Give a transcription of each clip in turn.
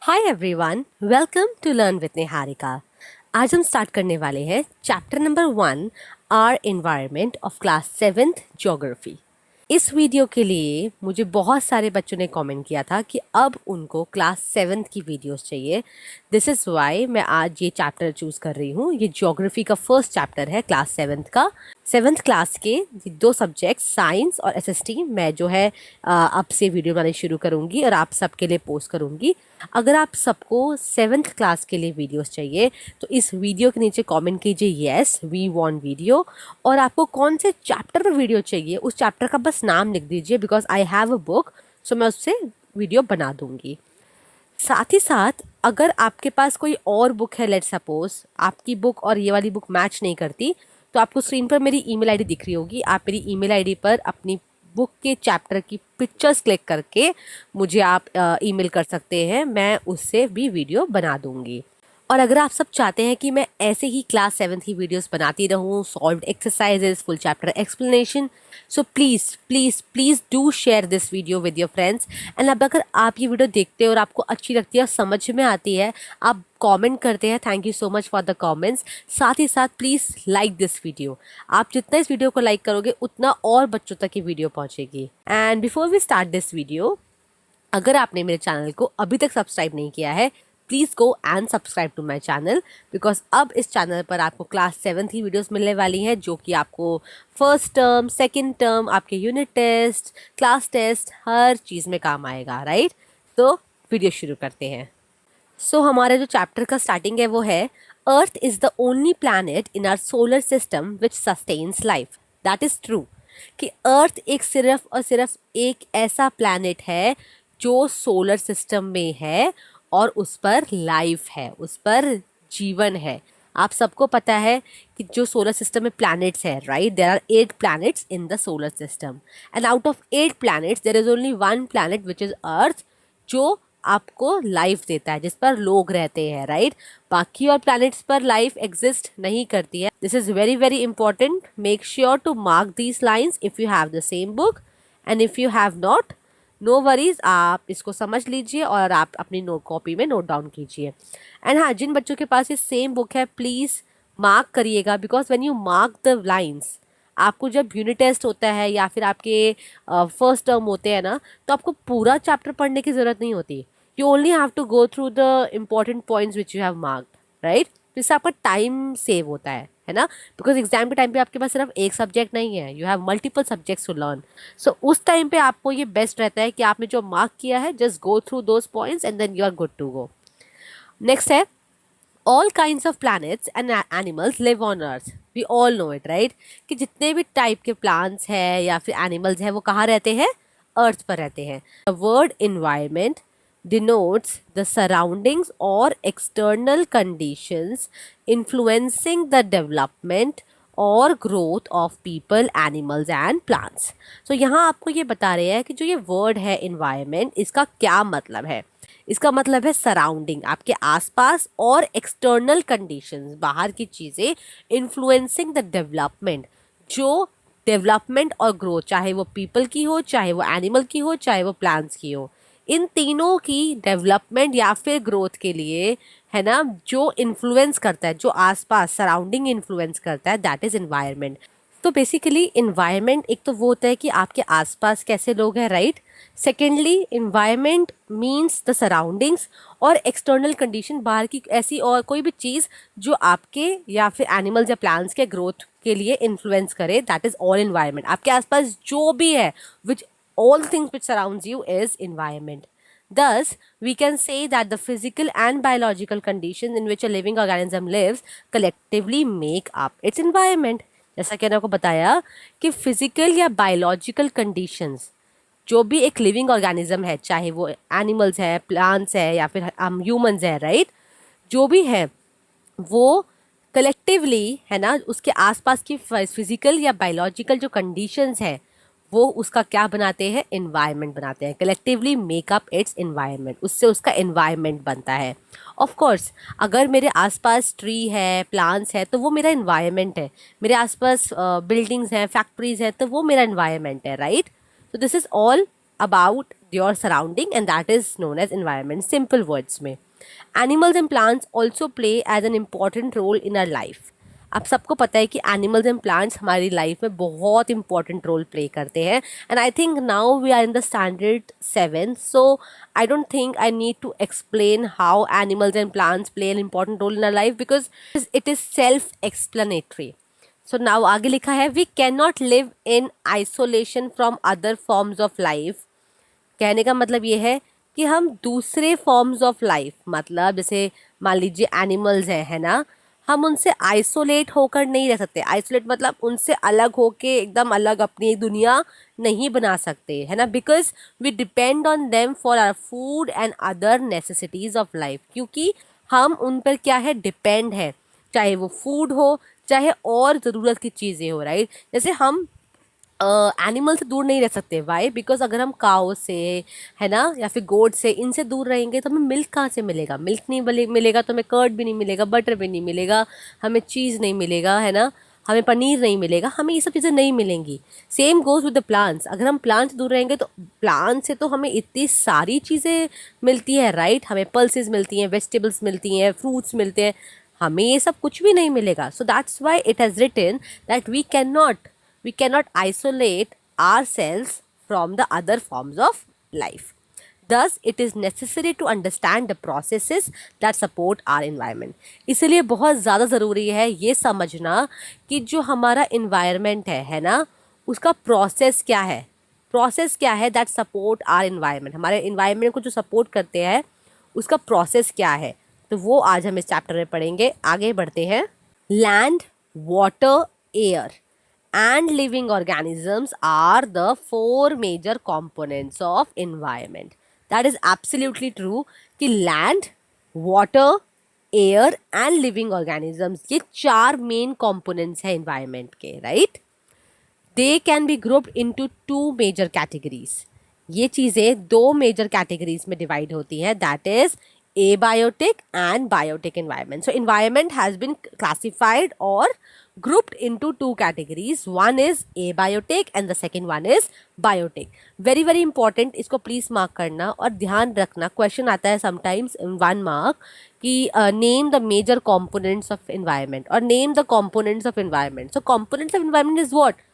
Hi everyone, welcome to learn with Niharika. आज हम start करने वाले हैं chapter number 1 our environment of class 7th geography. इस वीडियो के लिए मुझे बहुत सारे बच्चों ने कमेंट किया था कि अब उनको क्लास 7th की वीडियोस चाहिए। दिस इज़ वाई मैं आज ये चैप्टर चूज़ कर रही हूँ। ये ज्योग्राफी का फर्स्ट चैप्टर है क्लास 7th का। 7th क्लास के दो सब्जेक्ट साइंस और एसएसटी मैं जो है अब से वीडियो बनानी शुरू करूँगी और आप सबके लिए पोस्ट करूँगी। अगर आप सबको 7th क्लास के लिए वीडियोस चाहिए तो इस वीडियो के नीचे कमेंट कीजिए येस वी वांट वीडियो, और आपको कौन से चैप्टर पर वीडियो चाहिए उस चैप्टर का बस नाम लिख दीजिए, because I have a book, so मैं उससे वीडियो बना दूंगी। साथ ही साथ अगर आपके पास कोई और बुक है, लेट सपोज आपकी बुक और ये वाली बुक मैच नहीं करती, तो आपको स्क्रीन पर मेरी ईमेल आईडी दिख रही होगी। आप मेरी ईमेल आईडी पर अपनी बुक के चैप्टर की पिक्चर्स क्लिक करके मुझे आप ईमेल कर सकते हैं, मैं उससे भी वीडियो बना दूंगी। और अगर आप सब चाहते हैं कि मैं ऐसे ही क्लास 7th की वीडियोस बनाती रहूं, solved exercises, full chapter explanation, so please please please do share this video with your friends. And अब अगर आप ये वीडियो देखते हो और आपको अच्छी लगती है और समझ में आती है, आप कमेंट करते हैं, thank you so much for the comments. साथ ही साथ प्लीज़ लाइक दिस वीडियो। आप जितना इस वीडियो को लाइक करोगे उतना और बच्चों तक ये वीडियो पहुँचेगी। And before we start this video, अगर आपने मेरे चैनल को अभी तक सब्सक्राइब नहीं किया है, please go and subscribe to my channel, because अब इस चैनल पर आपको क्लास 7th की वीडियोस मिलने वाली हैं, जो कि आपको फर्स्ट टर्म, सेकंड टर्म, आपके यूनिट टेस्ट, क्लास टेस्ट, हर चीज़ में काम आएगा, राइट? तो वीडियो शुरू करते हैं। सो हमारे जो चैप्टर का स्टार्टिंग है वो है earth is the only planet in our solar system which sustains life. That is true कि अर्थ एक सिर्फ और सिर्फ एक ऐसा प्लैनेट है जो सोलर सिस्टम में है और उस पर लाइफ है, उस पर जीवन है। आप सबको पता है कि जो सोलर सिस्टम में प्लैनेट्स है, right, there are 8 planets in the solar system, and out of 8 planets there is only 1 planet which is earth, जो आपको लाइफ देता है, जिस पर लोग रहते हैं, राइट? बाकी और प्लैनेट्स पर लाइफ एग्जिस्ट नहीं करती है। This is very very important. Make sure to mark these lines if you have the same book, and if you have not, no worries, आप इसको समझ लीजिए और आप अपनी नो कॉपी में नोट डाउन कीजिए। एंड हाँ, जिन बच्चों के पास ये सेम बुक है प्लीज़ मार्क करिएगा, because when you mark the lines, आपको जब यूनिट टेस्ट होता है या फिर आपके फर्स्ट टर्म होते हैं ना, तो आपको पूरा चैप्टर पढ़ने की ज़रूरत नहीं होती। You only have to go through the important points which you have marked, right? तो इससे आपका टाइम सेव होता है ना? बिकॉज एग्जाम के टाइम पे आपके पास सिर्फ एक सब्जेक्ट नहीं है, you have multiple subjects to learn. So उस टाइम पे आपको ये बेस्ट रहता है कि आपने जो मार्क किया है, just go through those points and then you are good to go. Next है all kinds of planets and animals live on earth. We all know it, right? कि जितने भी टाइप के प्लांट्स हैं या फिर एनिमल्स हैं वो कहाँ रहते हैं? अर्थ पर रहते हैं। The word environment denotes the surroundings or external conditions influencing the development और growth of people, animals and plants. तो यहाँ आपको ये बता रहे हैं कि जो ये वर्ड है इन्वायरमेंट, इसका क्या मतलब है। इसका मतलब है सराउंडिंग, आपके आसपास, और एक्सटर्नल कंडीशंस, बाहर की चीज़ें, इन्फ्लुएंसिंग द डेवलपमेंट, जो डेवलपमेंट और ग्रोथ, चाहे वो पीपल की हो, चाहे वो एनिमल की हो, चाहे वो प्लांट्स की हो, इन तीनों की डेवलपमेंट या फिर ग्रोथ के लिए, है ना, जो इन्फ्लुएंस करता है, जो आसपास सराउंडिंग इन्फ्लुएंस करता है, दैट इज़ इन्वायरमेंट। तो बेसिकली इन्वायरमेंट एक तो वो होता है कि आपके आसपास कैसे लोग हैं, right? Secondly environment means the surroundings, और एक्सटर्नल कंडीशन, बाहर की ऐसी और कोई भी चीज़ जो आपके या फिर एनिमल्स या प्लांट्स के ग्रोथ के लिए इन्फ्लुएंस करे, दैट इज़ ऑल इन्वायरमेंट। आपके आसपास जो भी है, विच all things which surrounds you is environment. Thus, we can say that the physical and biological conditions in which a living organism lives collectively make up its environment. जैसा कि मैंने आपको बताया कि फिजिकल या बायोलॉजिकल कंडीशंस, जो भी एक लिविंग ऑर्गेनिज्म है, चाहे वो एनिमल्स है, प्लांट्स है या फिर हम ह्यूमंस है, राइट, जो भी है वो कलेक्टिवली, है ना, उसके आसपास की फिजिकल या बायोलॉजिकल जो कंडीशंस है वो उसका क्या बनाते हैं? इन्वायरमेंट बनाते हैं। कलेक्टिवली मेकअप इट्स इन्वायरमेंट, उससे उसका इन्वायरमेंट बनता है। ऑफ कोर्स अगर मेरे आसपास ट्री है, प्लांट्स है, तो वो मेरा इन्वायरमेंट है। मेरे आसपास बिल्डिंग्स हैं, फैक्ट्रीज हैं, तो वो मेरा इन्वायरमेंट है, राइट? तो this is all about your surrounding and that is known as environment, simple words में. Animals and plants also play as an important role in our life. आप सबको पता है कि एनिमल्स एंड प्लांट्स हमारी life में बहुत इंपॉर्टेंट रोल प्ले करते हैं. And I think now we are in the standard 7, so I don't think I need to explain how animals and plants play an important role in our life because it is self explanatory. So now आगे लिखा है, we cannot live in isolation from other forms of life. कहने का मतलब ये है कि हम दूसरे फॉर्म्स ऑफ लाइफ, मतलब जैसे मान लीजिए एनिमल्स है ना, हम उनसे आइसोलेट होकर नहीं रह सकते. आइसोलेट मतलब उनसे अलग होके एकदम अलग अपनी एक दुनिया नहीं बना सकते, है ना, because we depend on them for our food and other necessities of life. क्योंकि हम उन पर क्या है, डिपेंड है, चाहे वो फूड हो चाहे और ज़रूरत की चीज़ें हो, राइट. जैसे हम एनिमल से दूर नहीं रह सकते. वाई? बिकॉज अगर हम काउ से, है ना, या फिर गोट से, इनसे दूर रहेंगे तो हमें मिल्क कहाँ से मिलेगा. मिल्क नहीं मिलेगा तो हमें कर्ड भी नहीं मिलेगा, बटर भी नहीं मिलेगा, हमें चीज़ नहीं मिलेगा, है ना, हमें पनीर नहीं मिलेगा, हमें ये सब चीज़ें नहीं मिलेंगी. Same goes with the plants. अगर हम प्लांट से दूर रहेंगे तो प्लांट से तो हमें इतनी सारी चीज़ें मिलती है, राइट. हमें पल्सेस मिलती हैं, वेजिटेबल्स मिलती हैं, फ्रूट्स मिलते हैं, हमें ये सब कुछ भी नहीं मिलेगा. So that's why it has written that we cannot isolate ourselves from the other forms of life. Thus, it is necessary to understand the processes that support our environment. इसलिए बहुत ज़्यादा ज़रूरी है ये समझना कि जो हमारा environment है ना, उसका process क्या है. process क्या है that support our environment. हमारे environment को जो support करते हैं उसका process क्या है, तो वो आज हम इस चैप्टर में पढ़ेंगे. आगे बढ़ते हैं. Land, water, air and living organisms are the 4 major components of environment. That is absolutely true कि land, water, air and living organisms ये 4 main components हैं environment के, right? They can be grouped into 2 major categories. ये चीज़ें 2 major categories में divide होती हैं, that is abiotic and biotic environment. So environment has been classified or grouped into 2 categories. One is abiotic and the second one is biotic. Very very important, इसको please mark करना और ध्यान रखना. Question आता है sometimes in 1 mark कि name the major components of environment or name the components of environment. So components of environment is what?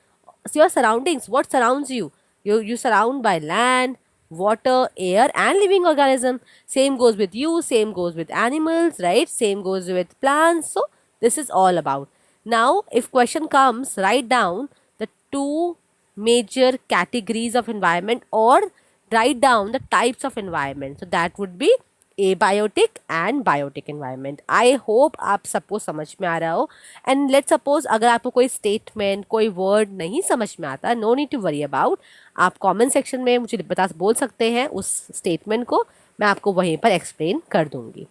So your surroundings. What surrounds you? You surround by land, water, air and living organism. Same goes with you, same goes with animals, right? Same goes with plants. So this is all about. Now if question comes, write down the 2 major categories of environment or write down the types of environment. So that would be abiotic and biotic environment. I hope आप सबको समझ में आ रहा हो. And let's suppose अगर आपको कोई statement, कोई word नहीं समझ में आता, no need to worry about. आप comment section में मुझे बोल सकते हैं उस statement को, मैं आपको वहीं पर explain कर दूंगी.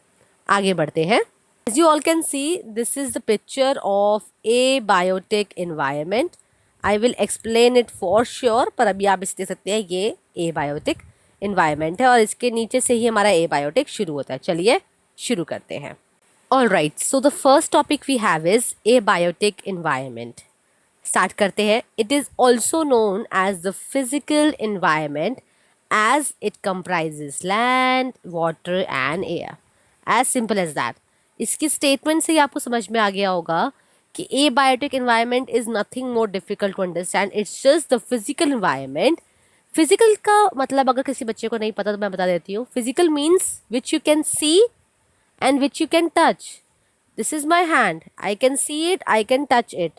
आगे बढ़ते हैं. As you all can see, this is the picture of abiotic environment. I will explain it for sure, पर अभी आप इसे देख सकते हैं, ये abiotic environment है और इसके नीचे से ही हमारा abiotic शुरू होता है. चलिए शुरू करते हैं. All right, so the first topic we have is abiotic environment. Start करते हैं. It is also known as the physical environment as it comprises land, water and air. As simple as that. इसकी statement से ही आपको समझ में आ गया होगा कि abiotic environment is nothing more difficult to understand. It's just the physical environment. Physical का मतलब अगर किसी बच्चे को नहीं पता तो मैं बता देती हूँ. Physical means which you can see and which you can touch. This is my hand, I can see it, I can touch it.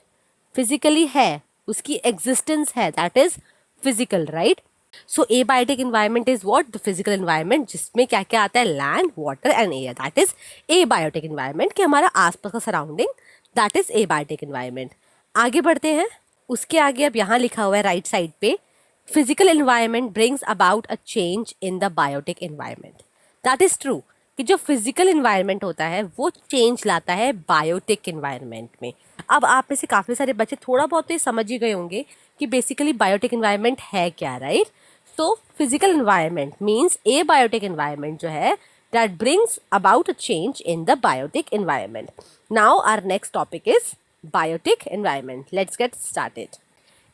Physically है, उसकी एग्जिस्टेंस है, that is physical, right. So abiotic environment is what? The physical environment जिसमें क्या क्या आता है? Land, water and air. That is abiotic environment कि हमारा आसपास का surrounding, that is abiotic environment. आगे बढ़ते हैं. उसके आगे अब यहाँ लिखा हुआ है राइट साइड पे, physical environment brings about a change in the biotic environment. That is true कि जो physical environment होता है वो change लाता है biotic environment में. अब आप में से काफ़ी सारे बच्चे थोड़ा बहुत तो ये समझ ही गए होंगे कि basically biotic environment है क्या, right? So physical environment means abiotic environment जो है that brings about a change in the biotic environment. Now our next topic is biotic environment. Let's get started.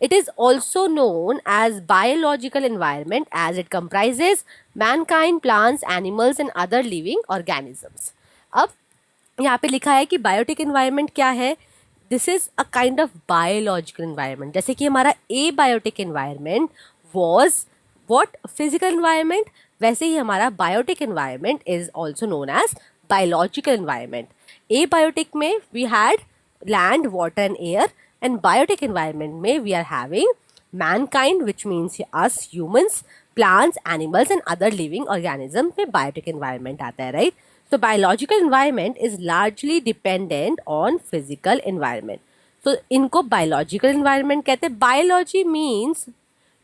It is also known as biological environment as it comprises mankind, plants, animals and other living organisms. अब यहाँ पे लिखा है कि biotic environment क्या है. This is a kind of biological environment. जैसे कि हमारा ए biotic environment was what physical environment, वैसे ही हमारा biotic environment is also known as biological environment. Abiotic में we had land, water and air, and biotic environment में we are having mankind, which means us humans, plants, animals and other living organisms में biotic environment आता है, right. So biological environment is largely dependent on physical environment. So इनको biological environment कहते हैं. Biology means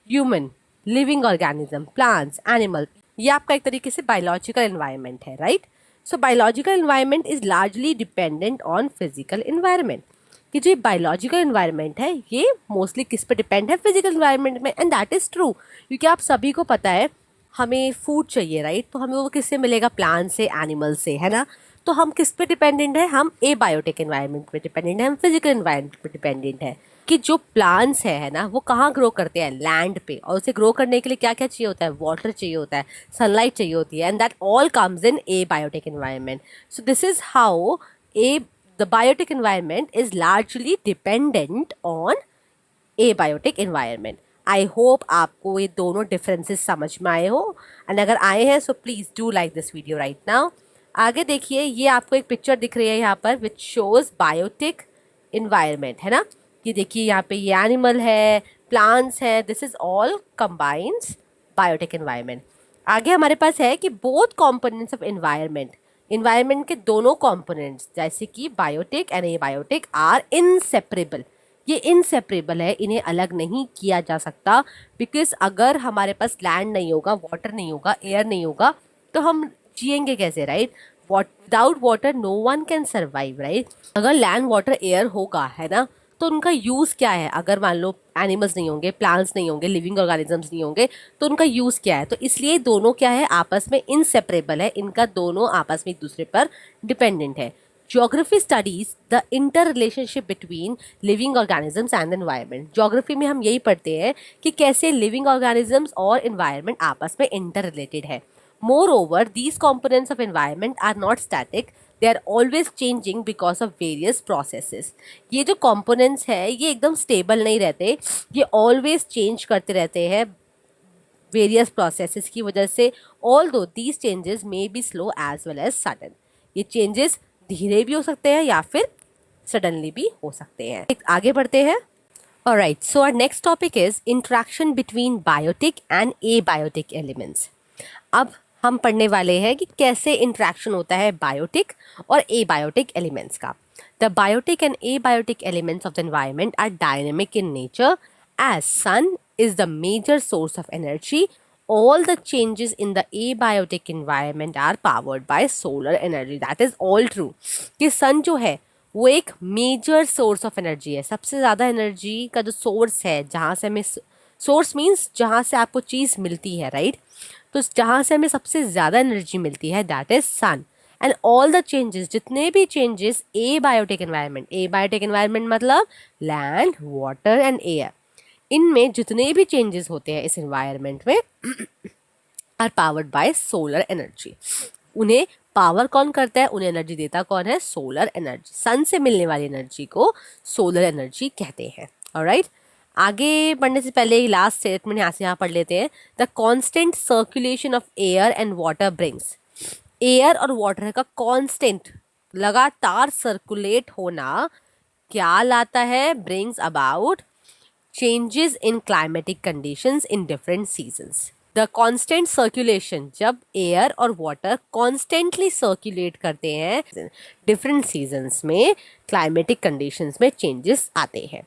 human, living organism, plants, animal. ये आपका एक तरीके से biological environment है, right? So biological environment is largely dependent on physical environment. कि जो बायोलॉजिकल एनवायरनमेंट है ये मोस्टली किस पे डिपेंड है, फिजिकल एनवायरनमेंट में. एंड दैट इज़ ट्रू, क्योंकि आप सभी को पता है हमें फूड चाहिए, राइट. तो हमें वो किससे मिलेगा, प्लांट से, एनिमल से, है ना. तो हम किस पे डिपेंडेंट है, हम ए बायोटिक एनवायरनमेंट पे डिपेंडेंट है, हम फिजिकल एनवायरनमेंट पे डिपेंडेंट है. कि जो प्लांट्स है ना, वो कहाँ ग्रो करते हैं, लैंड पे. और उसे ग्रो करने के लिए क्या क्या चाहिए होता है, वाटर चाहिए होता है, सनलाइट चाहिए होती है, and that all comes in a biotic environment. So this is how the biotic environment is largely dependent on abiotic environment. I hope आपको ये दोनों differences समझ में आए हो, and अगर आए हैं so please do like this video right now. आगे देखिए, ये आपको एक पिक्चर दिख रही है यहाँ पर which shows biotic environment, है ना. ये देखिए यहाँ पे ये एनिमल है, प्लांट्स है, this is all combines biotic environment. आगे हमारे पास है कि both components of environment के दोनों कंपोनेंट्स जैसे कि biotic and abiotic are inseparable. ये इनसेपरेबल है, इन्हें अलग नहीं किया जा सकता. बिकॉज अगर हमारे पास लैंड नहीं होगा, वाटर नहीं होगा, एयर नहीं होगा, तो हम जिएंगे कैसे, right. Without water no one can survive, right. अगर लैंड, वाटर, एयर होगा, है ना, तो उनका यूज़ क्या है. अगर मान लो एनिमल्स नहीं होंगे, प्लांट्स नहीं होंगे, लिविंग ऑर्गेनिजम्स नहीं होंगे, तो उनका यूज़ क्या है. तो इसलिए दोनों क्या है, आपस में इनसेपरेबल है. इनका दोनों आपस में एक दूसरे पर डिपेंडेंट है. Geography studies the inter relationship between living organisms and environment. Geography में हम यही पढ़ते हैं कि कैसे लिविंग ऑर्गेनिजम्स और एनवायरनमेंट आपस में इंटर रिलेटेड है. Moreover, these components of environment are not static. They are always changing because of various processes. ये जो components है ये एकदम stable नहीं रहते, ये always change करते रहते हैं various processes की वजह से. Although these changes may be slow as well as sudden. ये changes धीरे भी हो सकते हैं या फिर suddenly भी हो सकते हैं. आगे बढ़ते हैं. Alright, so our next topic is interaction between biotic and abiotic elements. अब हम पढ़ने वाले हैं कि कैसे इंट्रैक्शन होता है बायोटिक और एबायोटिक एलिमेंट्स का. The biotic and abiotic elements of the environment are dynamic in nature as sun is the major source of energy. All the changes in the abiotic environment are powered by solar energy. That is all true कि sun जो है वो एक major source of energy है. सबसे ज़्यादा energy का जो सोर्स है, जहाँ से हमें, सोर्स मीन्स जहाँ से आपको चीज़ मिलती है, राइट. तो जहाँ से हमें सबसे ज़्यादा एनर्जी मिलती है that is sun. And all the changes, जितने भी चेंजेस ए बायोटिक एनवायरनमेंट मतलब लैंड, वाटर एंड एयर, इनमें जितने भी चेंजेस होते हैं इस एनवायरनमेंट में are powered by solar energy. उन्हें पावर कौन करता है, उन्हें एनर्जी देता कौन है, सोलर एनर्जी. सन से मिलने वाली एनर्जी को सोलर एनर्जी कहते हैं. ऑलराइट, आगे बढ़ने से पहले ही लास्ट स्टेटमेंट यहाँ पढ़ लेते हैं. The constant circulation of air and water brings. Air और वाटर का कॉन्स्टेंट, लगातार सर्कुलेट होना क्या लाता है, brings about changes in climatic conditions in different seasons. The constant circulation, जब एयर और वाटर कॉन्स्टेंटली सर्कुलेट करते हैं डिफरेंट सीजन्स में, क्लाइमेटिक कंडीशंस में चेंजेस आते हैं.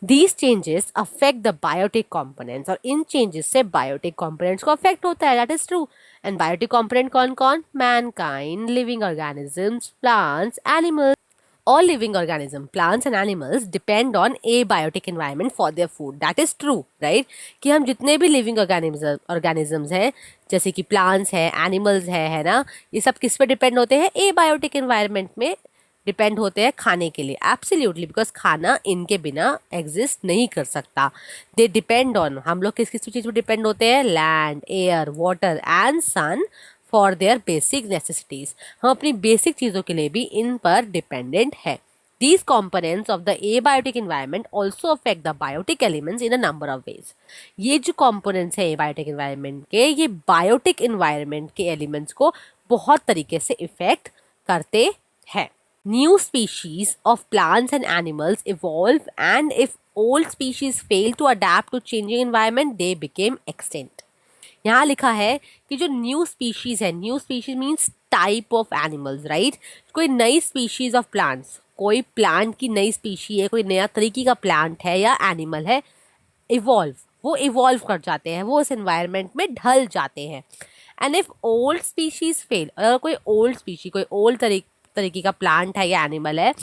These changes affect the biotic components और इन changes से biotic components को affect होता है. That is true. And biotic component कौन कौन, mankind, living organisms, plants, animals. All living organisms, plants and animals depend on abiotic environment for their food. That is true, right? कि हम जितने भी living organisms हैं, जैसे कि plants हैं, animals हैं, है ना, ये सब किस पे depend होते हैं, abiotic environment में डिपेंड होते हैं खाने के लिए, एब्सोल्युटली, बिकॉज खाना इनके बिना एग्जिस्ट नहीं कर सकता। दे डिपेंड ऑन, हम लोग किस किस चीज़ पर डिपेंड होते हैं, land, air, water and sun for their basic necessities. हम अपनी बेसिक चीज़ों के लिए भी इन पर डिपेंडेंट है। These components of the abiotic environment also affect the biotic elements in a number of ways. ये जो components है abiotic environment के, ये biotic environment के elements को बहुत तरीके से affect करते हैं. New species of plants and animals evolve, and if old species fail to adapt to changing environment, they became extinct. यहाँ लिखा है कि जो न्यू स्पीशीज है, new species means type of animals, right. कोई नई स्पीशीज ऑफ प्लांट्स, कोई plant की नई स्पीशी है, कोई नया तरीके का प्लांट है या एनिमल है, इवॉल्व, वो इवॉल्व कर जाते हैं, वो इस एनवायरनमेंट में ढल जाते हैं। And if old species fail, अगर कोई ओल्ड स्पीशी, कोई ओल्ड तरीके का प्लांट है या एनिमल है,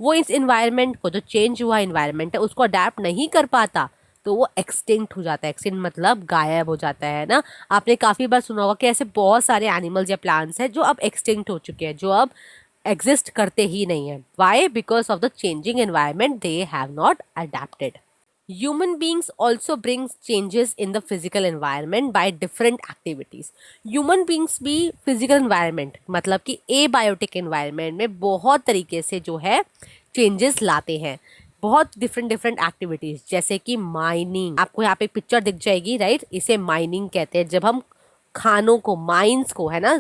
वो इस इन्वायरमेंट को, जो चेंज हुआ इन्वायरमेंट है, उसको अडेप्ट नहीं कर पाता, तो वो एक्सटिंक्ट हो जाता है। एक्सटिंक्ट मतलब गायब हो जाता है ना। आपने काफ़ी बार सुना होगा कि ऐसे बहुत सारे एनिमल्स या प्लांट्स हैं जो अब एक्सटिंक्ट हो चुके हैं, जो अब एग्जिस्ट करते ही नहीं है। Why? Because of the changing environment, they have not adapted. Human beings also brings changes in the physical environment by different activities. Human beings भी physical environment मतलब कि abiotic environment में बहुत तरीके से जो है changes लाते हैं, बहुत डिफरेंट एक्टिविटीज़, जैसे कि माइनिंग। आपको यहाँ पे पिक्चर दिख जाएगी, राइट। इसे माइनिंग कहते हैं, जब हम खानों को, माइंस को, है ना,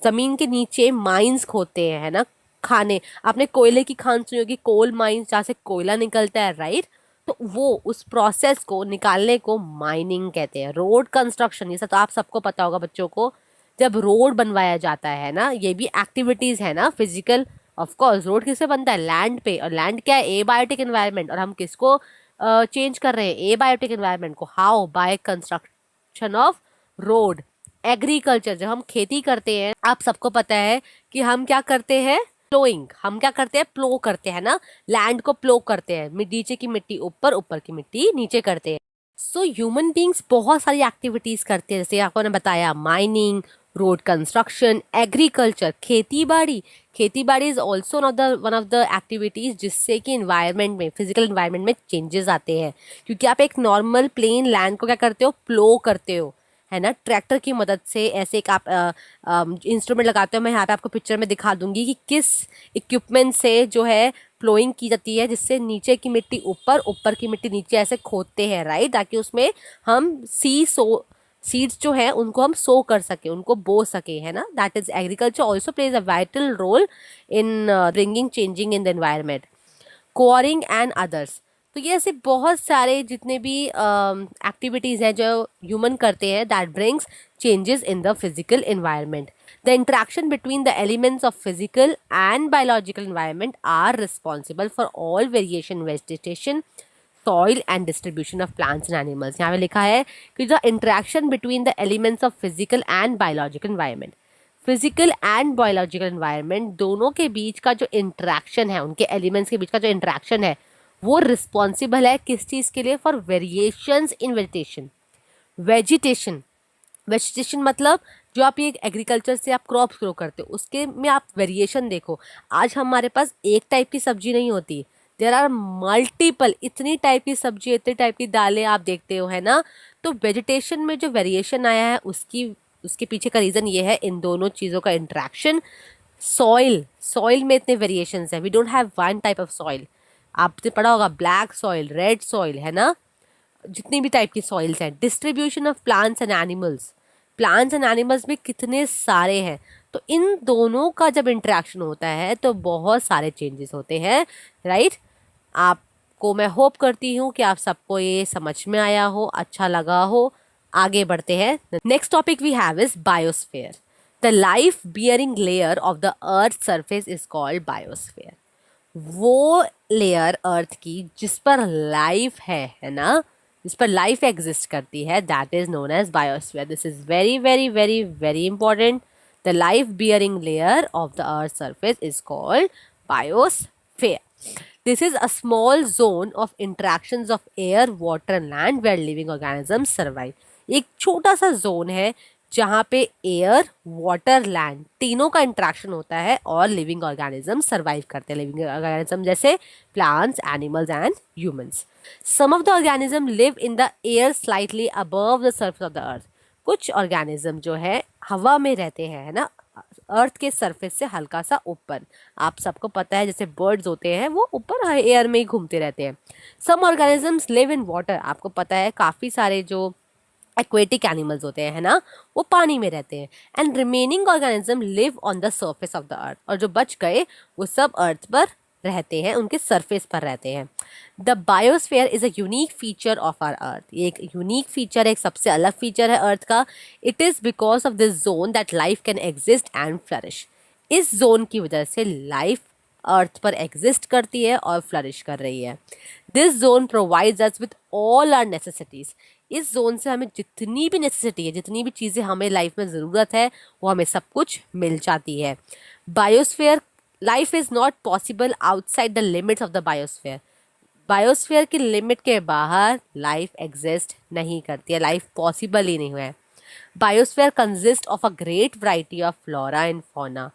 ज़मीन के नीचे माइंस खोदते हैं, है ना, खाने। आपने कोयले की खान सुनी होगी, कोल माइंस, जहाँ से कोयला निकलता है, राइट। तो वो उस प्रोसेस को निकालने को माइनिंग कहते हैं। रोड कंस्ट्रक्शन, ये सब तो आप सबको पता होगा बच्चों को, जब रोड बनवाया जाता है ना, ये भी एक्टिविटीज़ है ना फिजिकल। ऑफ कोर्स रोड किससे बनता है? लैंड पे। और लैंड क्या है? Abiotic environment. और हम किसको चेंज कर रहे हैं? एबायोटिक एनवायरनमेंट को। How? By construction of road. Agriculture, जब हम खेती करते हैं, आप सबको पता है कि हम क्या करते हैं? प्लोइंग। हम क्या करते हैं? प्लो करते हैं ना, लैंड को प्लो करते हैं। नीचे की मिट्टी ऊपर, ऊपर की मिट्टी नीचे करते हैं। सो ह्यूमन बींग्स बहुत सारी एक्टिविटीज करते हैं, जैसे आपको ने बताया माइनिंग, रोड कंस्ट्रक्शन, एग्रीकल्चर, खेती बाड़ी। खेती बाड़ी is also one of the activities जिससे कि इन्वायरमेंट में, फिजिकल इन्वायरमेंट में चेंजेस आते हैं, क्योंकि आप एक नॉर्मल प्लेन लैंड को क्या करते हो? प्लो करते हो, है ना, ट्रैक्टर की मदद से। ऐसे एक आप इंस्ट्रूमेंट लगाते हो, मैं यहाँ पे आपको पिक्चर में दिखा दूंगी कि किस इक्विपमेंट से जो है प्लोइंग की जाती है, जिससे नीचे की मिट्टी ऊपर, ऊपर की मिट्टी नीचे ऐसे खोदते हैं, राइट, ताकि उसमें हम सीड्स जो है उनको हम सो कर सके, उनको बो सके, है ना। That is agriculture also plays a vital role in bringing changing in the environment. Quarrying and others. तो ये ऐसे बहुत सारे जितने भी एक्टिविटीज़ हैं जो ह्यूमन करते हैं, that brings changes in the physical environment. The interaction between the elements of physical and biological environment are responsible for all variation, vegetation, soil and distribution of plants and animals. यहाँ पे लिखा है कि the interaction between the elements of physical and biological environment, physical and biological environment दोनों के बीच का जो interaction है, उनके एलिमेंट्स के बीच का जो इंट्रैक्शन है, वो रिस्पॉन्सिबल है किस चीज़ के लिए? For variations in vegetation. Vegetation, vegetation मतलब जो आप ये एग्रीकल्चर से आप क्रॉप्स ग्रो करते हो, उसके में आप वेरिएशन देखो। आज हमारे पास एक टाइप की सब्जी नहीं होती, देयर आर मल्टीपल, इतनी टाइप की सब्जी, इतनी टाइप की दालें आप देखते हो, है ना। तो वेजिटेशन में जो वेरिएशन आया है, उसके पीछे का रीज़न ये है, इन दोनों चीज़ों का इंट्रैक्शन। सॉइल में इतने वेरिएशंस हैं, we don't have one type of soil. आपने पढ़ा होगा ब्लैक सॉइल, रेड सॉइल, है ना, जितनी भी टाइप की सॉइल्स हैं। Distribution of plants and animals, plants and animals भी कितने सारे हैं। तो इन दोनों का जब इंटरेक्शन होता है तो बहुत सारे चेंजेस होते हैं, राइट। आपको मैं होप करती हूँ कि आप सबको ये समझ में आया हो, अच्छा लगा हो। आगे बढ़ते हैं। Next topic we have is biosphere. The life bearing layer of the earth surface is called biosphere. वो लेयर अर्थ की जिस पर लाइफ है ना, जिस पर लाइफ एग्जिस्ट करती है, that is known as biosphere. This is very very very very important. The life bearing layer of the earth surface is called biosphere. This is a small zone of interactions of air, water and land where living organisms survive. एक छोटा सा zone है जहाँ पे air, water, land तीनों का interaction होता है और लिविंग ऑर्गेनिज्म सर्वाइव करते हैं। लिविंग ऑर्गेनिज्म जैसे plants, animals and humans. Some of the organism live in the air slightly above the surface of the earth. कुछ ऑर्गेनिज्म जो है हवा में रहते हैं, है ना, अर्थ के सरफेस से हल्का सा ऊपर। आप सबको पता है जैसे बर्ड्स होते हैं वो ऊपर एयर में ही घूमते रहते हैं। Some organisms live in water. आपको पता है काफ़ी सारे जो एक्वेटिक एनिमल्स होते हैं, है ना, वो पानी में रहते हैं। And remaining organism live on the surface of the अर्थ। और जो बच गए वो सब अर्थ पर रहते हैं, उनके सरफेस पर रहते हैं। The biosphere is a unique feature of our earth. ये एक यूनिक फीचर है, एक सबसे अलग फीचर है अर्थ का। It is because of this zone that life can exist and flourish. इस जोन की वजह से लाइफ अर्थ पर एग्जिस्ट करती है और फ्लरिश कर रही है। This zone provides us with all our necessities. इस जोन से हमें जितनी भी नेसेसिटी है, जितनी भी चीज़ें हमें लाइफ में ज़रूरत है, वो हमें सब कुछ मिल जाती है। Biosphere, life is not possible outside the limits of the biosphere. Biosphere की लिमिट के बाहर लाइफ एग्जिस्ट नहीं करती है, लाइफ पॉसिबल ही नहीं है। Biosphere consist of a great variety of flora and fauna.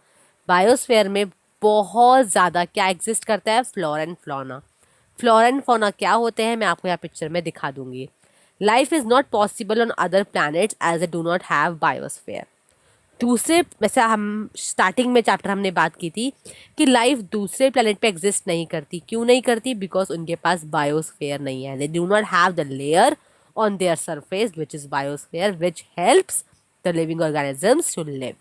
Biosphere में बहुत ज़्यादा क्या एग्जिस्ट करता है, flora and fauna. Flora and fauna क्या होते हैं मैं आपको यहाँ पिक्चर में दिखा दूंगी। Life is not possible on other planets as a do not have biosphere. दूसरे, वैसे हम स्टार्टिंग में चैप्टर हमने बात की थी कि लाइफ दूसरे प्लेनेट पे एग्जिस्ट नहीं करती। क्यों नहीं करती? बिकॉज उनके पास बायोस्फीयर नहीं है। They do not have the layer on their surface which is biosphere which helps the living organisms to live.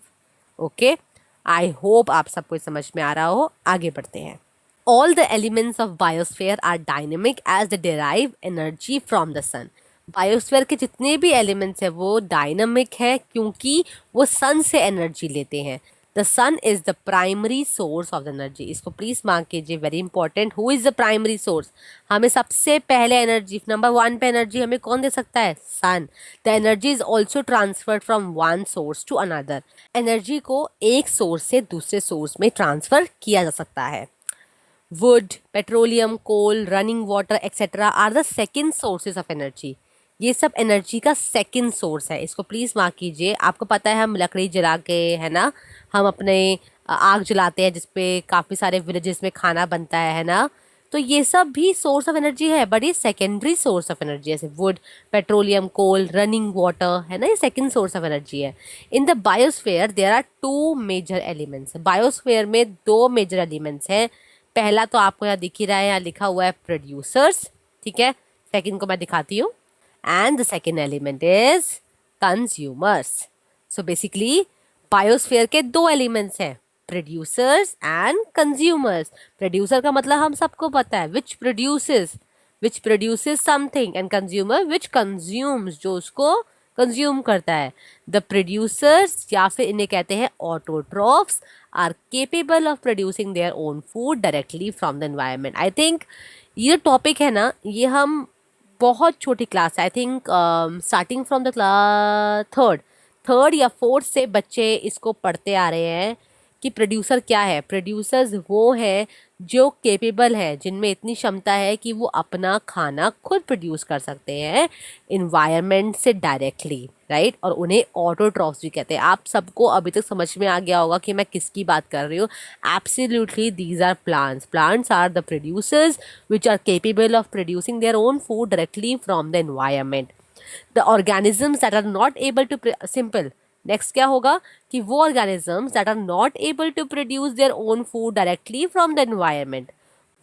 Okay, I hope आप सबको समझ में आ रहा हो। आगे बढ़ते हैं। All the elements of biosphere are dynamic as the derive energy from the sun. Biosphere के जितने भी एलिमेंट्स हैं वो डायनामिक है क्योंकि वो सन से एनर्जी लेते हैं। The sun is the primary source of the energy. इसको प्लीज़ मार्क कीजिए, very important. Who is the primary source? हमें सबसे पहले एनर्जी, नंबर 1 पे एनर्जी हमें कौन दे सकता है? Sun. The energy is also transferred from one source to another. Energy को एक सोर्स से दूसरे सोर्स में ट्रांसफ़र किया जा सकता है। Wood, petroleum, coal, running water etcetera are the second sources of energy. ये सब एनर्जी का सेकंड सोर्स है। इसको प्लीज़ मार्क कीजिए। आपको पता है हम लकड़ी जला के, है ना, हम अपने आग जलाते हैं जिसपे काफ़ी सारे विलेजेस में खाना बनता है ना, तो ये सब भी सोर्स ऑफ एनर्जी है, बट ये सेकेंडरी सोर्स ऑफ एनर्जी है। जैसे wood, petroleum, coal, running water, है ना, ये सेकेंड सोर्स ऑफ एनर्जी है। In the biosphere there are 2 major elements. Biosphere में 2 मेजर एलिमेंट्स हैं। पहला तो आपको यहाँ दिख ही रहा है, यहाँ लिखा हुआ है प्रोड्यूसर्स, ठीक है। सेकेंड को मैं दिखाती हूँ। And the second element is consumers. So basically biosphere के 2 एलिमेंट्स हैं, प्रोड्यूसर्स एंड कंज्यूमर्स। प्रोड्यूसर का मतलब हम सबको पता है, which produces something, and consumer which consumes, जो उसको कंज्यूम करता है। द प्रोड्यूसर्स या फिर इन्हें कहते हैं autotrophs are capable of producing their own food directly from the environment. I think ये टॉपिक है ना, ये हम बहुत छोटी class, I think starting from the class third या फोर्थ से बच्चे इसको पढ़ते आ रहे हैं कि प्रोड्यूसर क्या है। प्रोड्यूसर्स वो हैं जो केपेबल है, जिनमें इतनी क्षमता है कि वो अपना खाना खुद प्रोड्यूस कर सकते हैं इन्वायरमेंट से डायरेक्टली, राइट। और उन्हें ऑटोट्रॉफ्स भी कहते हैं। आप सबको अभी तक समझ में आ गया होगा कि मैं किसकी बात कर रही हूँ। Absolutely these are plants are the producers which are capable of producing their own food directly from the environment. The organisms that are not able to, simple, next क्या होगा कि वो organisms that are not able to produce their own food directly from the environment,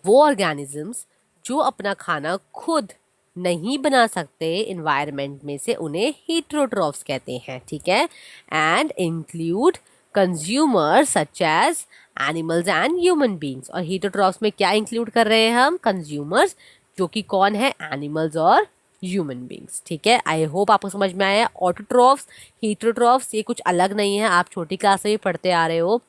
वो organisms जो अपना खाना खुद नहीं बना सकते इन्वायरमेंट में से, उन्हें हीटरोट्रॉफ्स कहते हैं, ठीक है। And include consumers such as animals and human beings. और हीटरोट्रॉफ्स में क्या इंक्लूड कर रहे हैं हम? कंज्यूमर्स, जो कि कौन है? एनिमल्स और ह्यूमन बींग्स, ठीक है। आई होप आपको समझ में आया। ऑटोट्रॉफ्स, हीटरोट्रॉफ्स, ये कुछ अलग नहीं है, आप छोटी क्लास से भी पढ़ते आ रहे हो।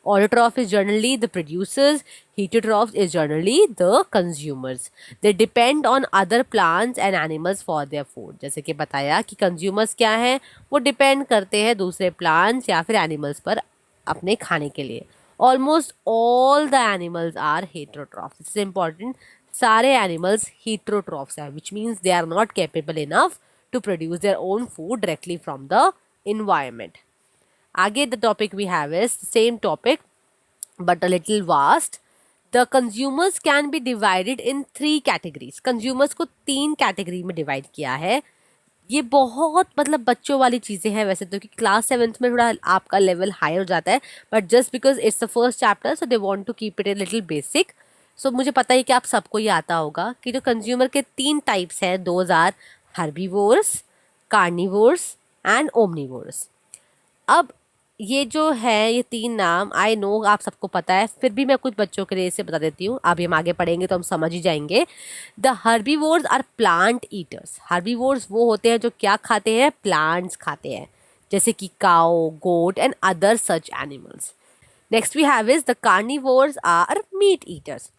Autotroph is generally the producers, heterotrophs is generally the consumers. They depend on other plants and animals for their food. जैसे कि बताया कि consumers क्या हैं, वो depend करते हैं दूसरे plants या फिर animals पर अपने खाने के लिए। Almost all the animals are heterotrophs. This is important. सारे animals heterotrophs हैं, which means they are not capable enough to produce their own food directly from the environment. आगे the topic we have is same topic but a little vast. The consumers can be divided in 3 categories. Consumers को 3 category में divide किया है. ये बहुत मतलब बच्चों वाली चीज़ें हैं वैसे तो, कि क्लास 7th में थोड़ा आपका लेवल हाई हो जाता है, but just because it's the first chapter so they want to keep it a little basic. So मुझे पता है कि आप सबको ये आता होगा कि जो कंज्यूमर के 3 टाइप्स हैं, those are herbivores, carnivores and omnivores. अब ये जो है ये 3 नाम आई नो आप सबको पता है, फिर भी मैं कुछ बच्चों के लिए इसे बता देती हूँ. अभी हम आगे पढ़ेंगे तो हम समझ ही जाएंगे. The herbivores are plant eaters. Herbivores वो होते हैं जो क्या खाते हैं, प्लांट्स खाते हैं, जैसे कि cow, goat and other such animals. Next we have is the carnivores are meat eaters.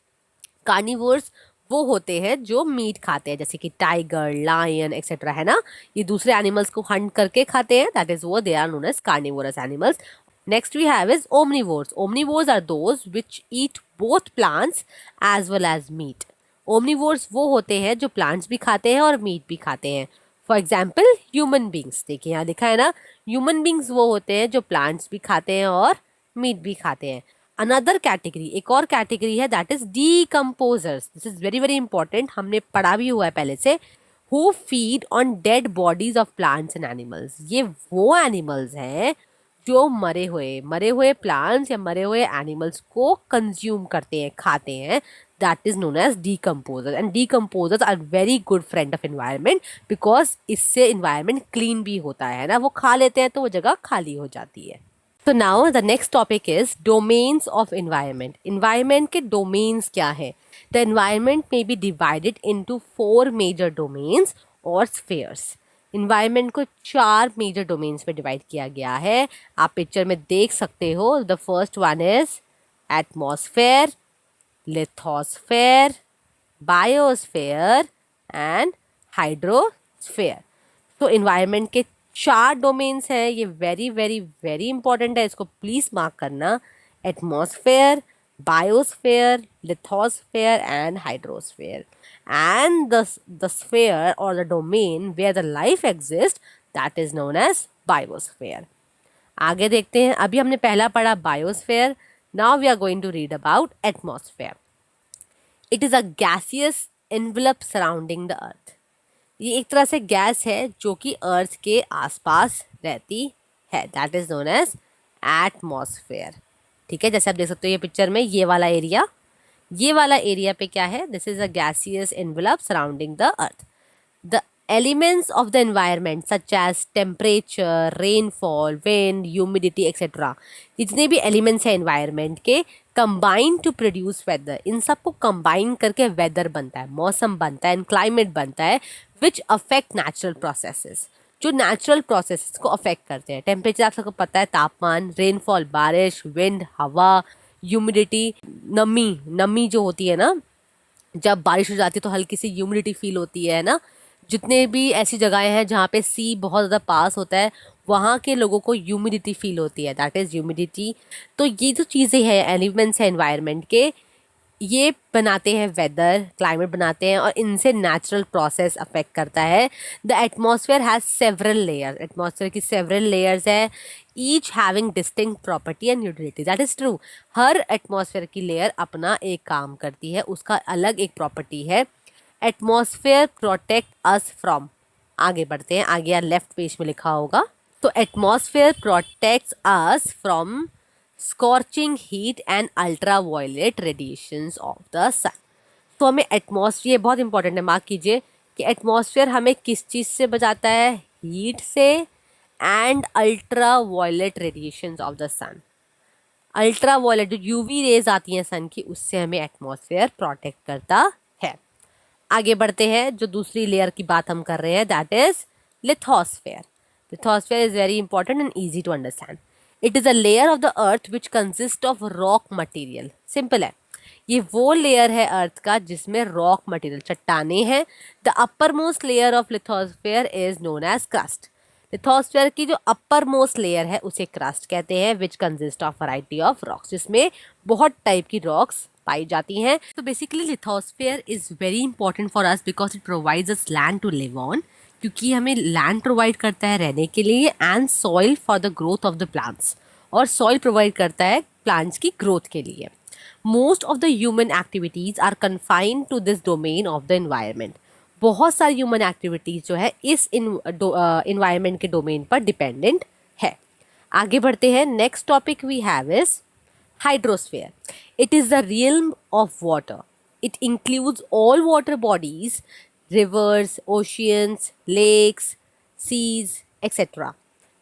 Carnivores वो होते हैं जो मीट खाते हैं, जैसे कि टाइगर, लायन एक्सेट्रा, है ना. ये दूसरे एनिमल्स को हंट करके खाते हैं, दैट इज वो they are known as carnivorous animals. Next we have is omnivores. Omnivores are those which eat both plants as well as meat. Omnivores वो होते हैं जो प्लांट्स भी खाते हैं और मीट भी खाते हैं. फॉर एग्जाम्पल ह्यूमन बींग्स, देखिए यहाँ लिखा है ना, ह्यूमन बींग्स वो होते हैं जो प्लांट्स भी खाते हैं और मीट भी खाते हैं. अनदर कैटेगरी, एक और कैटेगरी है, that is decomposers. This is very very important, हमने पढ़ा भी हुआ है पहले से. Who feed on dead bodies of plants and animals. ये वो एनिमल्स हैं जो मरे हुए प्लांट्स या मरे हुए एनिमल्स को कंज्यूम करते हैं, खाते हैं. That is known as decomposer. And decomposers are very good friend of environment, because इससे इन्वायरमेंट क्लीन भी होता है ना. वो खा लेते हैं तो वो जगह खाली हो जाती है. So now the next topic is domains of environment. Environment के domains क्या है? The environment may be divided into 4 major domains or spheres. Environment को 4 major domains में divide किया गया है. आप पिक्चर में देख सकते हो. The first one is atmosphere, lithosphere, biosphere and hydrosphere. तो environment के 4 डोमेन्स हैं. ये वेरी वेरी वेरी इंपॉर्टेंट है, इसको प्लीज मार्क करना. Atmosphere, biosphere, lithosphere and hydrosphere. And the sphere or the domain where the life exist, that is known as biosphere. आगे देखते हैं. अभी हमने पहला पढ़ा biosphere. Now we are going to read about atmosphere. It is a gaseous envelope surrounding the earth. ये एक तरह से गैस है जो कि अर्थ के आसपास रहती है, that is known as atmosphere. ठीक है, जैसे आप देख सकते हो ये पिक्चर में ये वाला एरिया पे क्या है, this is a gaseous envelope surrounding the earth. The elements of the environment such as temperature, rainfall, wind, humidity etcetera, जितने भी एलिमेंट्स हैं एनवायरनमेंट के, कंबाइन टू प्रोड्यूस वेदर. इन सबको कंबाइन करके वेदर बनता है, मौसम बनता है एंड क्लाइमेट बनता है, विच अफेक्ट नेचुरल प्रोसेसेस, जो नेचुरल प्रोसेसेस को अफेक्ट करते हैं. टेम्परेचर आप सबको पता है, तापमान, रेनफॉल बारिश, विंड हवा, ह्यूमिडिटी नमी जो होती है ना, जब बारिश हो जाती है तो हल्की सी ह्यूमिडिटी फील होती है ना. जितने भी ऐसी जगहें हैं जहाँ पे सी बहुत ज़्यादा पास होता है, वहाँ के लोगों को ह्यूमिडिटी फील होती है, दैट इज़ ह्यूमिडिटी. तो ये जो चीज़ें हैं, एलिमेंट्स हैं एनवायरनमेंट के, ये बनाते हैं वेदर, क्लाइमेट बनाते हैं, और इनसे नेचुरल प्रोसेस अफेक्ट करता है. The atmosphere has several layers. Atmosphere की सेवरल लेयर्स है, each having distinct property and utility. That is true. Her atmosphere की लेयर अपना एक काम करती है, उसका अलग एक प्रॉपर्टी है. एटमॉस्फेयर प्रोटेक्ट अस फ्रॉम, आगे बढ़ते हैं, आगे यार लेफ्ट पेज में लिखा होगा. तो atmosphere protects us from scorching heat and ultraviolet radiations of the sun. तो हमें एटमॉस्फेयर, ये बहुत इंपॉर्टेंट है, मार्क कीजिए कि एटमॉस्फेयर हमें किस चीज़ से बचाता है, हीट से and ultraviolet radiations of the sun. Ultraviolet जो यूवी रेज आती हैं सन की, उससे हमें एटमॉस्फेयर प्रोटेक्ट करता है. आगे बढ़ते हैं, जो दूसरी लेयर की बात हम कर रहे हैं, that is lithosphere. Lithosphere is very important and easy to understand. It is a layer of the earth which consist of rock material. Simple है, ये वो लेयर है अर्थ का जिसमें रॉक मटेरियल, चट्टाने हैं. The upper most layer of lithosphere is known as crust. Lithosphere की जो अपर मोस्ट लेयर है उसे क्रस्ट कहते हैं, which consist of variety of rocks, जिसमें बहुत टाइप की रॉक्स पाई जाती हैं. तो basically lithosphere is very important for us because it provides us land to live on. क्योंकि हमें लैंड प्रोवाइड करता है रहने के लिए and soil for the growth of the plants, और सॉइल प्रोवाइड करता है प्लांट्स की ग्रोथ के लिए। Most of the human activities are confined to this domain of the environment. बहुत सारी ह्यूमन एक्टिविटीज जो है इस इन्वायरमेंट के डोमेन पर डिपेंडेंट है। आगे बढ़ते हैं। Next topic we have is hydrosphere. It is the realm of water. It includes all water bodies, rivers, oceans, lakes, seas etcetera.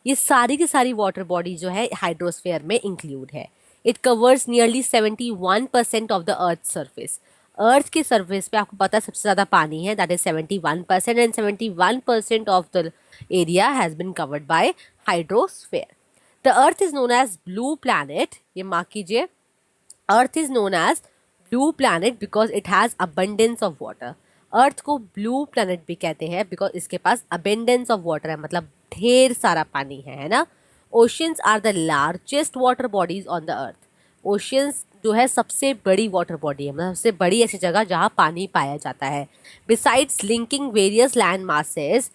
ये सारी की सारी वाटर बॉडी जो है हाइड्रोस्फीयर में इंक्लूड है। It covers nearly 71% of the earth surface. Earth के surface पे आपको पता है सबसे ज़्यादा पानी है, that is 71%, and 71% of the area has bin covered by hydrosphere. The earth is known as blue planet. ये मार्क कीजिए, earth is known as blue planet because it has abundance of water. Earth को blue planet भी कहते हैं because इसके पास abundance of water है, मतलब ढेर सारा पानी है ना। Oceans are the largest water bodies on the earth. Oceans जो है सबसे बड़ी वाटर बॉडी है, मतलब सबसे बड़ी ऐसी जगह जहाँ पानी पाया जाता है। Besides linking various land masses,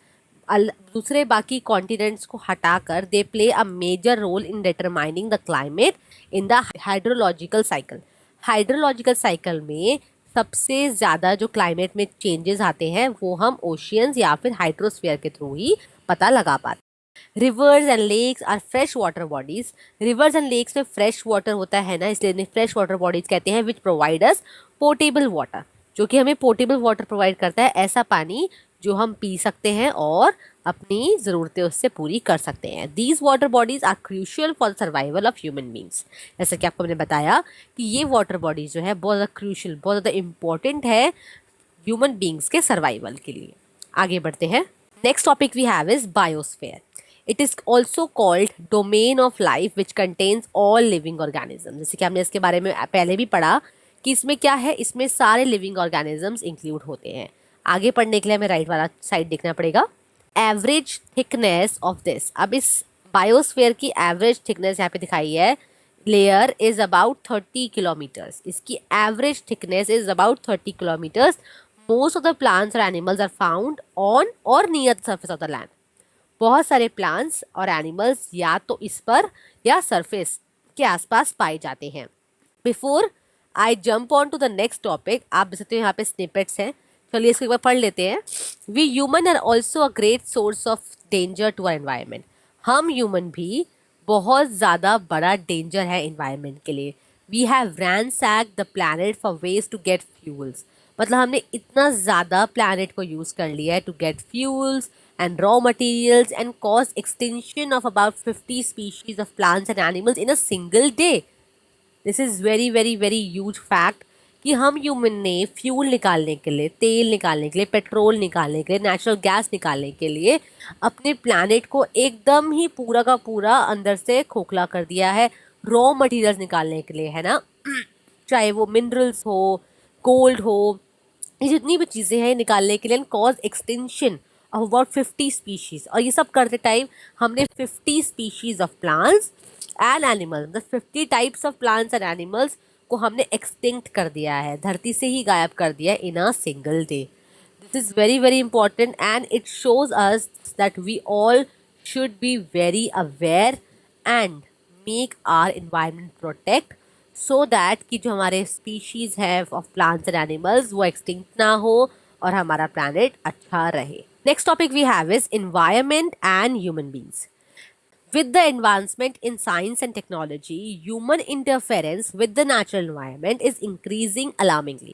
दूसरे बाकी कॉन्टिनेंट्स को हटाकर they play a major role in determining the climate in the hydrological cycle. Hydrological cycle में सबसे ज़्यादा जो क्लाइमेट में चेंजेस आते हैं वो हम ओशियंस या फिर हाइड्रोस्फीयर के थ्रू ही पता लगा पाते। Rivers and lakes are fresh water bodies. Rivers and lakes में फ्रेश वाटर होता है ना, इसलिए इन्हें फ्रेश वाटर बॉडीज कहते हैं, which provide us portable water, जो कि हमें पोर्टेबल वाटर प्रोवाइड करता है, ऐसा पानी जो हम पी सकते हैं और अपनी ज़रूरतें उससे पूरी कर सकते हैं। These water bodies are crucial for the survival of human beings. जैसा कि आपको मैंने बताया कि ये वाटर बॉडीज जो है बहुत ज़्यादा क्रूशियल, बहुत ज़्यादा इंपॉर्टेंट है ह्यूमन बींग्स के सर्वाइवल के लिए। आगे बढ़ते हैं। Next topic we have is biosphere. It is also called domain of life which contains all living organism. जैसे कि हमने इसके बारे में पहले भी पढ़ा कि इसमें क्या है, इसमें सारे लिविंग ऑर्गेनिजम्स इंक्लूड होते हैं। आगे पढ़ने के लिए हमें राइट वाला साइड देखना पड़ेगा। एवरेज थिकनेस ऑफ दिस, अब इस बायोस्फीयर की एवरेज थिकनेस यहाँ पे दिखाई है, लेयर इज अबाउट 30 किलोमीटर्स। इसकी average thickness is about 30 kilometres. Most of the plants और एनिमल्स आर फाउंड ऑन और near the surface of the land. बहुत सारे प्लांट्स और एनिमल्स या तो इस पर या सरफेस के आसपास पाए जाते हैं। Before I jump on to the next topic, आप देख सकते हो यहाँ पे स्निपेट्स हैं, चलिए इसको एक बार पढ़ लेते हैं। We human are also a great source of danger to our environment. हम ह्यूमन भी बहुत ज़्यादा बड़ा डेंजर है एनवायरनमेंट के लिए। We have ransacked the planet for ways to get fuels, मतलब हमने इतना ज़्यादा प्लैनेट को यूज़ कर लिया है to get fuels and raw materials and cause extinction of about 50 species of plants and animals in a single day. This is very very very huge fact कि हम ह्यूमन ने फ्यूल निकालने के लिए, तेल निकालने के लिए, पेट्रोल निकालने के लिए, नेचुरल गैस निकालने के लिए अपने प्लानट को एकदम ही पूरा का पूरा अंदर से खोखला कर दिया है रॉ मटेरियल्स निकालने के लिए, है ना। चाहे वो मिनरल्स हो, गोल्ड हो, ये जितनी भी चीज़ें हैं निकालने के लिए, cause extension of about 50 species. और ये सब करते टाइम हमने 50 species of plants and animals, मतलब 50 types of plants and animals को हमने एक्सटिंक्ट कर दिया है, धरती से ही गायब कर दिया है in a single day. This is very very important and it shows us that we all should be very aware and make our environment protect, so that कि जो हमारे स्पीशीज़ है ऑफ प्लांट्स एंड एनिमल्स वो extinct ना हो और हमारा planet अच्छा रहे। Next topic we have is environment and human beings. With the advancement in science and technology, human interference with the natural environment is increasing alarmingly.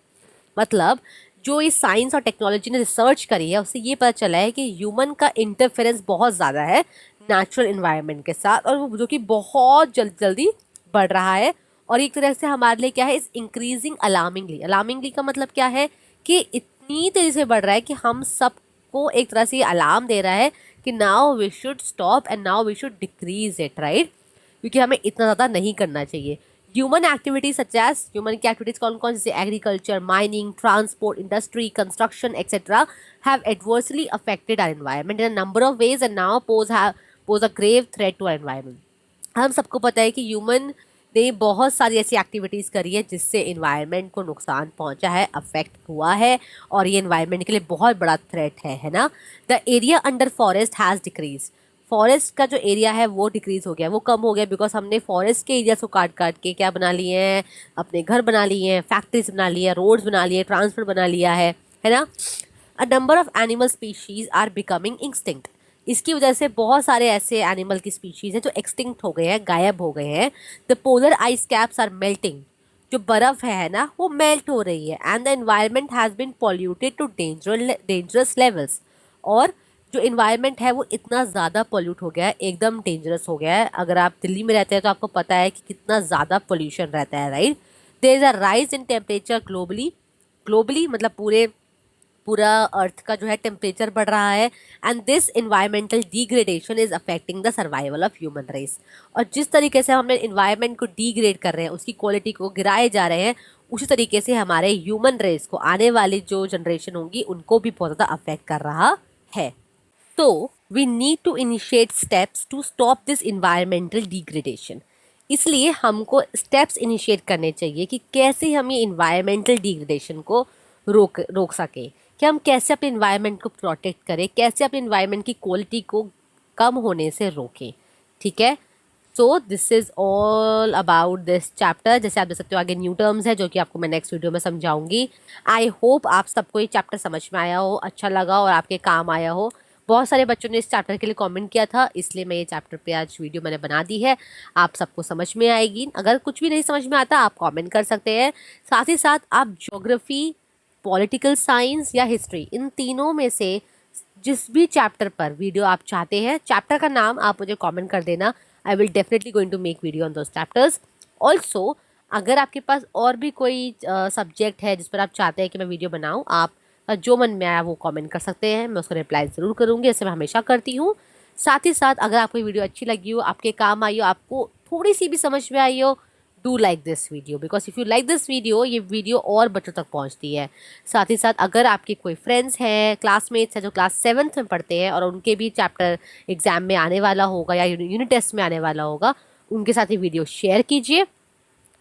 मतलब जो इस साइंस और टेक्नोलॉजी ने रिसर्च करी है उससे ये पता चला है कि ह्यूमन का इंटरफेरेंस बहुत ज़्यादा है नेचुरल इन्वायरमेंट के साथ, और वो जो कि बहुत जल्दी बढ़ रहा है। और एक तरह से हमारे लिए क्या है, इस इंक्रीजिंग अलार्मिंगली। अलार्मिंगली का मतलब क्या है कि इतनी तेज़ी से बढ़ रहा है कि हम सबको एक तरह से अलार्म दे रहा है कि now we should stop and now we should decrease it, right, क्योंकि हमें इतना ज़्यादा नहीं करना चाहिए। Human activities such as, human की एक्टिविटीज कौन कौन, जैसे agriculture, mining, transport, industry, construction etcetera have adversely affected our environment in a number of ways and now pose a grave threat to our environment. हम सबको पता है कि human ने बहुत सारी ऐसी एक्टिविटीज़ करी है जिससे इन्वायरमेंट को नुकसान पहुंचा है, अफेक्ट हुआ है, और ये इन्वायरमेंट के लिए बहुत बड़ा थ्रेट है ना। The area under forest has decrease, forest का जो एरिया है वो डिक्रीज हो गया, वो कम हो गया, बिकॉज हमने फॉरेस्ट के एरिया को काट काट के क्या बना लिए हैं, अपने घर बना लिए हैं, फैक्ट्रीज बना लिए हैं, रोड्स बना लिए, ट्रांसपोर्ट बना लिया है ना। A number of animal species are becoming extinct, इसकी वजह से बहुत सारे ऐसे एनिमल की स्पीशीज हैं जो एक्सटिंक्ट हो गए हैं, गायब हो गए हैं। The polar ice caps are melting, जो बर्फ़ है ना वो मेल्ट हो रही है। And the environment has been polluted to dangerous levels, और जो इन्वायरमेंट है वो इतना ज़्यादा पॉल्यूट हो गया है, एकदम डेंजरस हो गया है। अगर आप दिल्ली में रहते हैं तो आपको पता है कि कितना ज़्यादा पोल्यूशन रहता है, right. There is a rise in temperature globally, globally मतलब पूरा अर्थ का जो है टेम्परेचर बढ़ रहा है। And this environmental degradation is affecting the survival of human race, और जिस तरीके से हम इन्वायरमेंट को डिग्रेड कर रहे हैं, उसकी क्वालिटी को गिराए जा रहे हैं, उसी तरीके से हमारे ह्यूमन रेस को, आने वाली जो जनरेशन होंगी, उनको भी बहुत ज़्यादा अफेक्ट कर रहा है। तो we need to initiate steps to stop this environmental degradation, इसलिए हमको स्टेप्स इनिशिएट करने चाहिए कि कैसे हम ये इन्वायरमेंटल डिग्रेडेशन को रोक सकें, कि हम कैसे अपने इन्वायरमेंट को प्रोटेक्ट करें, कैसे अपने इन्वायरमेंट की क्वालिटी को कम होने से रोकें। ठीक है, so this is all about this chapter. जैसे आप देख सकते हो आगे न्यू टर्म्स है जो कि आपको मैं नेक्स्ट वीडियो में समझाऊंगी। आई होप आप सबको ये चैप्टर समझ में आया हो, अच्छा लगा और आपके काम आया हो। बहुत सारे बच्चों ने इस चैप्टर के लिए कमेंट किया था, इसलिए मैं ये चैप्टर पे आज वीडियो मैंने बना दी है। आप सबको समझ में आएगी। अगर कुछ भी नहीं समझ में आता आप कमेंट कर सकते हैं। साथ ही साथ आप ज्योग्राफी, पॉलिटिकल साइंस या हिस्ट्री, इन तीनों में से जिस भी चैप्टर पर वीडियो आप चाहते हैं, चैप्टर का नाम आप मुझे कमेंट कर देना। I will definitely going to make video on those chapters. Also अगर आपके पास और भी कोई सब्जेक्ट है जिस पर आप चाहते हैं कि मैं वीडियो बनाऊं, आप जो मन में आया वो कमेंट कर सकते हैं, मैं उसका रिप्लाई ज़रूर करूँगी, ऐसे मैं हमेशा करती हूँ। साथ ही साथ अगर आपको वीडियो अच्छी लगी हो, आपके काम आई हो, आपको थोड़ी सी भी समझ में आई हो, do like this video, because if you like this video, ये वीडियो और बच्चों तक पहुंचती है। साथ ही साथ अगर आपके कोई फ्रेंड्स हैं, क्लासमेट्स हैं जो क्लास 7th में पढ़ते हैं और उनके भी चैप्टर एग्जाम में आने वाला होगा या यूनिट टेस्ट में आने वाला होगा, उनके साथ ये वीडियो शेयर कीजिए।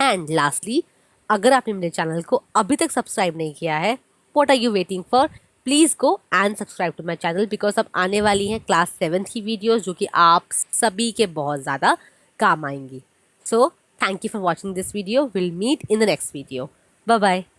एंड लास्टली, अगर आपने मेरे चैनल को अभी तक सब्सक्राइब नहीं किया है, what are you waiting for, please go and subscribe to my channel, because अब आने वाली हैं क्लास 7th की वीडियोज़ जो कि आप सभी के बहुत ज़्यादा काम आएंगी। सो thank you for watching this video. We'll meet in the next video. Bye bye.